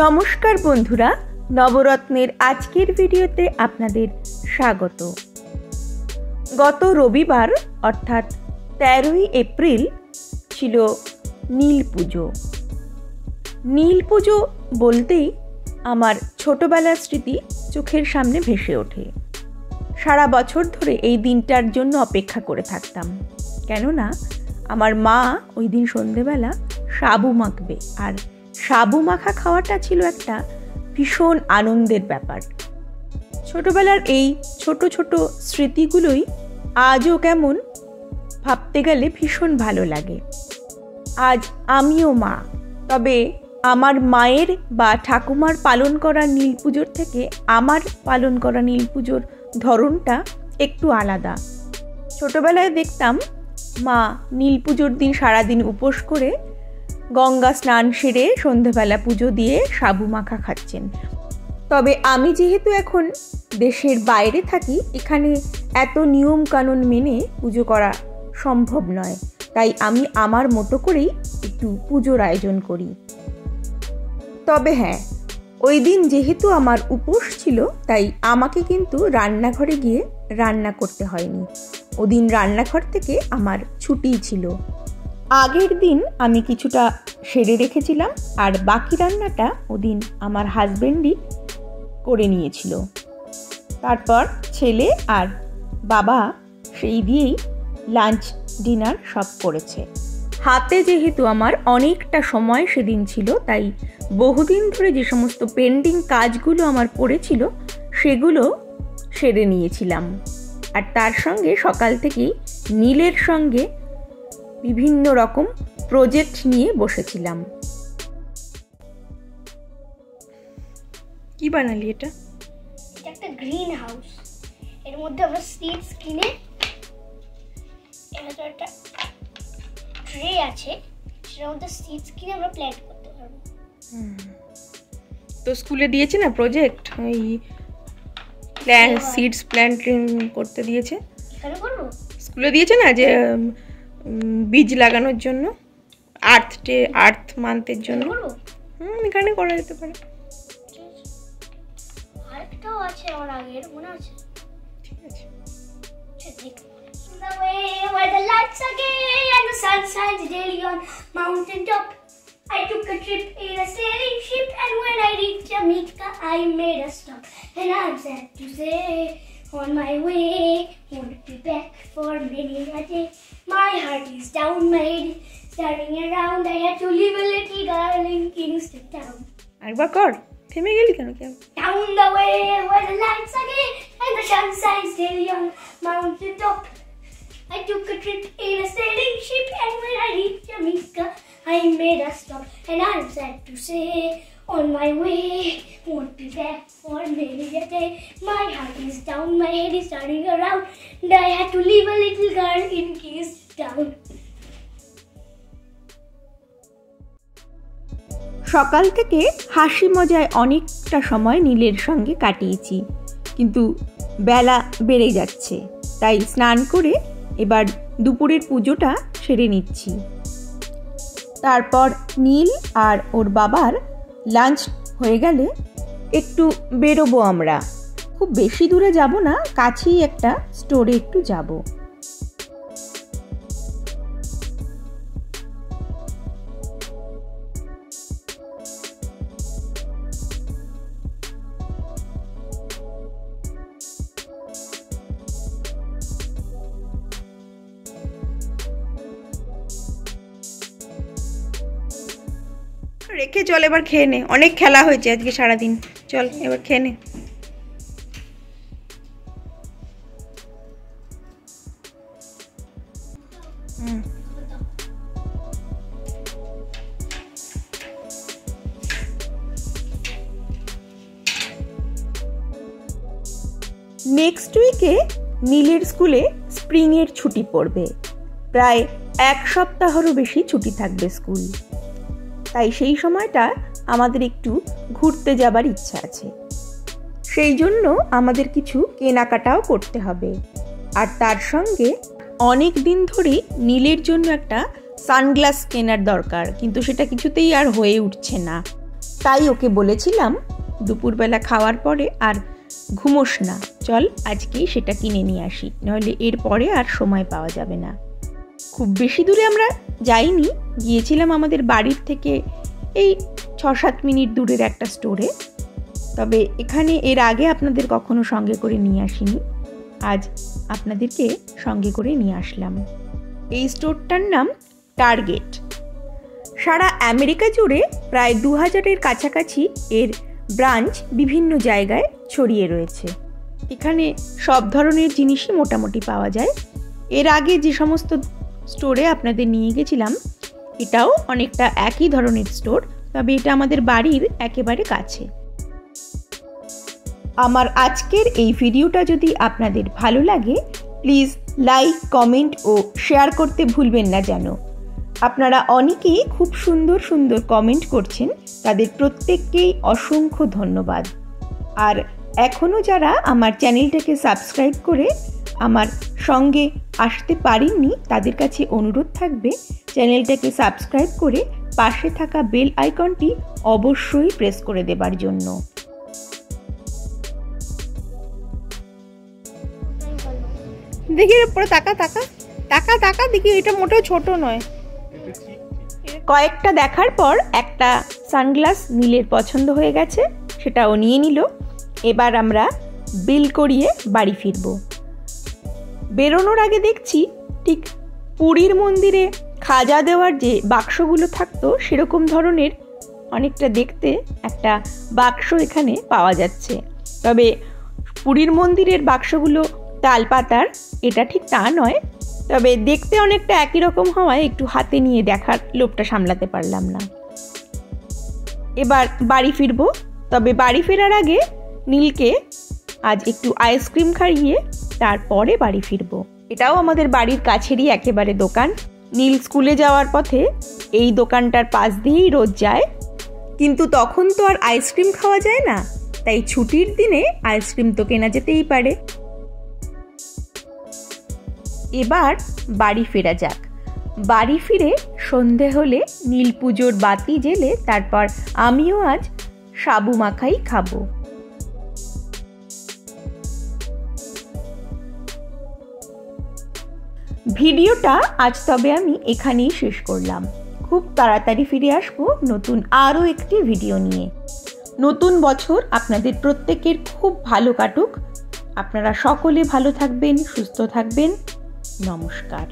নমস্কার বন্ধুরা, নবরত্নের আজকের ভিডিওতে আপনাদের স্বাগত। গত রবিবার অর্থাৎ 13ই এপ্রিল ছিল নীল পুজো। নীল পুজো বলতেই আমার ছোটবেলার স্মৃতি চোখের সামনে ভেসে ওঠে। সারা বছর ধরে এই দিনটার জন্য অপেক্ষা করে থাকতাম, কেননা আমার মা ওই দিন সন্ধেবেলা সাবু মাখবে, আর সাবু মাখা খাওয়াটা ছিল একটা ভীষণ আনন্দের ব্যাপার। ছোটবেলার এই ছোট ছোট স্মৃতিগুলোই আজও কেমন ভাবতে গেলে ভীষণ ভালো লাগে। আজ আমিও মা, তবে আমার মায়ের বা ঠাকুমার পালন করা নীল পুজোর থেকে আমার পালন করা নীল পুজোর ধরনটা একটু আলাদা। ছোটবেলায় দেখতাম মা নীল পুজোর দিন সারাদিন উপোস করে গঙ্গা স্নান সেরে সন্ধেবেলা পুজো দিয়ে সাবু মাখা খাচ্ছেন। তবে আমি যেহেতু এখন দেশের বাইরে থাকি, এখানে এত নিয়ম কানুন মেনে পুজো করা সম্ভব নয়, তাই আমি আমার মতো করেই একটু পুজোর আয়োজন করি। তবে হ্যাঁ, ওই দিন যেহেতু আমার উপোস ছিল, তাই আমাকে কিন্তু রান্নাঘরে গিয়ে রান্না করতে হয়নি। ওদিন রান্নাঘর থেকে আমার ছুটি ছিল। আগের দিন আমি কিছুটা সেরে রেখেছিলাম, আর বাকি রান্নাটা ওদিন আমার হাজবেন্ডই করে নিয়েছিল। তারপর ছেলে আর বাবা সেই দিয়েই লাঞ্চ ডিনার সব করেছে। হাতে যেহেতু আমার অনেকটা সময় সেদিন ছিল, তাই বহুদিন ধরে যে সমস্ত পেন্ডিং কাজগুলো আমার পড়েছিল সেগুলো সেরে নিয়েছিলাম। আর তার সঙ্গে সকাল থেকেই নীলের সঙ্গে বিভিন্ন রকম প্রজেক্ট নিয়ে বসেছিলাম। কি বানালি এটা? এটা একটা গ্রিন হাউস। এর মধ্যে আমরা সিডস কিনে, এটা তো একটা ট্রে আছে, সেটার মধ্যে সিডস কিনে আমরা প্ল্যান্ট করতে পারবো। তো স্কুলে দিয়েছে না প্রজেক্ট, ওই সিডস প্ল্যান্টিং করতে দিয়েছে। এখানে করবো? স্কুলে দিয়েছে না, যে বীজ লাগানোর জন্য, আর্থ মান্থের জন্য। এখানে করা যেতে পারে। আরেকটাও আছে আমার আগের, মনে আছে? ঠিক আছে। The way where the lights are gay and the sun shines daily on mountain top, I took a trip in a sailing ship, and when I reached Jamaica I made a stop, and I'm sad to say on my way, won't be back for many a day. My heart is down, my head is turning around, I had to leave a little girl in Kingston town. একবার কর, থেমে গেলি কেন? Down the way where the lights are gay and the sun shines daily on mountain top, I took a trip in a sailing ship, and when I reached Jamaica I made a stop, and I'm sad to say on my way, won't be back for many a day. My heart is down, my head is turning around, and I had to leave a little girl in Kingston. সকাল থেকে হাসি মজায় অনেকটা সময় নীলের সঙ্গে কাটিয়েছি, কিন্তু বেলা বেড়ে যাচ্ছে, তাই স্নান করে এবার দুপুরের পুজোটা সেরে নিচ্ছি। তারপর নীল আর ওর বাবার লাঞ্চ হয়ে গেলে একটু বেরোবো আমরা। খুব বেশি দূরে যাব না, কাছেই একটা স্টোরে একটু যাব। রেখে চল, এবার খেয়ে নে। অনেক খেলা হয়েছে আজকে সারাদিন, চল এবার খেয়ে নে। নেক্সট উইকে নীলের স্কুলে স্প্রিংয়ের ছুটি পড়বে। প্রায় এক সপ্তাহেরও বেশি ছুটি থাকবে স্কুল, তাই সেই সময়টা আমাদের একটু ঘুরতে যাবার ইচ্ছা আছে। সেই জন্য আমাদের কিছু কেনাকাটাও করতে হবে, আর তার সঙ্গে অনেক দিন ধরেই নীলের জন্য একটা সানগ্লাস কেনার দরকার, কিন্তু সেটা কিছুতেই আর হয়ে উঠছে না। তাই ওকে বলেছিলাম দুপুরবেলা খাওয়ার পরে আর ঘুমোস না, চল আজকেই সেটা কিনে নিয়ে আসি, নাহলে এরপরে আর সময় পাওয়া যাবে না। খুব বেশি দূরে আমরা যাইনি, গিয়েছিলাম আমাদের বাড়ির থেকে এই 6-7 মিনিট দূরের একটা স্টোরে। তবে এখানে এর আগে আপনাদের কখনো সঙ্গে করে নিয়ে আসিনি, আজ আপনাদেরকে সঙ্গে করে নিয়ে আসলাম। এই স্টোরটার নাম টার্গেট। সারা আমেরিকা জুড়ে প্রায় 2000-এর কাছাকাছি এর ব্রাঞ্চ বিভিন্ন জায়গায় ছড়িয়ে রয়েছে। এখানে সব ধরনের জিনিসই মোটামুটি পাওয়া যায়। এর আগে যে সমস্ত স্টোরে আপনাদের নিয়ে গেছিলাম এটাও অনেকটা একই ধরনের স্টোর, তবে এটা আমাদের বাড়ির একেবারে কাছে। আমার আজকের এই ভিডিওটা যদি আপনাদের ভালো লাগে প্লিজ লাইক, কমেন্ট ও শেয়ার করতে ভুলবেন না যেন। আপনারা অনেকেই খুব সুন্দর সুন্দর কমেন্ট করছেন, তাদের প্রত্যেককেই অসংখ্য ধন্যবাদ। আর এখনও যারা আমার চ্যানেলটাকে সাবস্ক্রাইব করে আমার সঙ্গে আসতে পারেননি তাদের কাছে অনুরোধ থাকবে চ্যানেলটাকে সাবস্ক্রাইব করে পাশে থাকা বেল আইকনটি অবশ্যই প্রেস করে দেবার জন্য। দেখি পরে তাকা তাকা তাকা তাকা দেখি, এটা মোটেও ছোট নয়। কয়েকটা দেখার পর একটা সানগ্লাস নীলের পছন্দ হয়ে গেছে, সেটাও নিয়ে নিল। এবার আমরা বিল করিয়ে বাড়ি ফিরব। বেরোনোর আগে দেখছি ঠিক পুরীর মন্দিরে খাজা দেওয়ার যে বাক্সগুলো থাকতো সেরকম ধরনের অনেকটা দেখতে একটা বাক্স এখানে পাওয়া যাচ্ছে। তবে পুরীর মন্দিরের বাক্সগুলো তালপাতার, এটা ঠিক তা নয়, তবে দেখতে অনেকটা একই রকম হওয়ায় একটু হাতে নিয়ে দেখার লোভটা সামলাতে পারলাম না। এবার বাড়ি ফিরবো, তবে বাড়ি ফেরার আগে নীলকে আজ একটু আইসক্রিম খাইয়ে তারপরে বাড়ি ফিরবো। এটাও আমাদের বাড়ির কাছেরই একেবারে দোকান। নীল স্কুলে যাওয়ার পথে এই দোকানটার পাশ দিয়েই রোজ যায়, কিন্তু তখন তো আর আইসক্রিম খাওয়া যায় না, তাই ছুটির দিনে আইসক্রিম তো কেনা যেতেই পারে। এবার বাড়ি ফেরা যাক। বাড়ি ফিরে সন্ধে হলে নীল পুজোর বাতি জ্বেলে তারপর আমিও আজ সাবু মাখাই খাবো। ভিডিওটা আজ তবে আমি এখানেই শেষ করলাম। খুব তাড়াতাড়ি ফিরে আসবো নতুন আরও একটি ভিডিও নিয়ে। নতুন বছর আপনাদের প্রত্যেকের খুব ভালো কাটুক। আপনারা সকলে ভালো থাকবেন, সুস্থ থাকবেন। নমস্কার।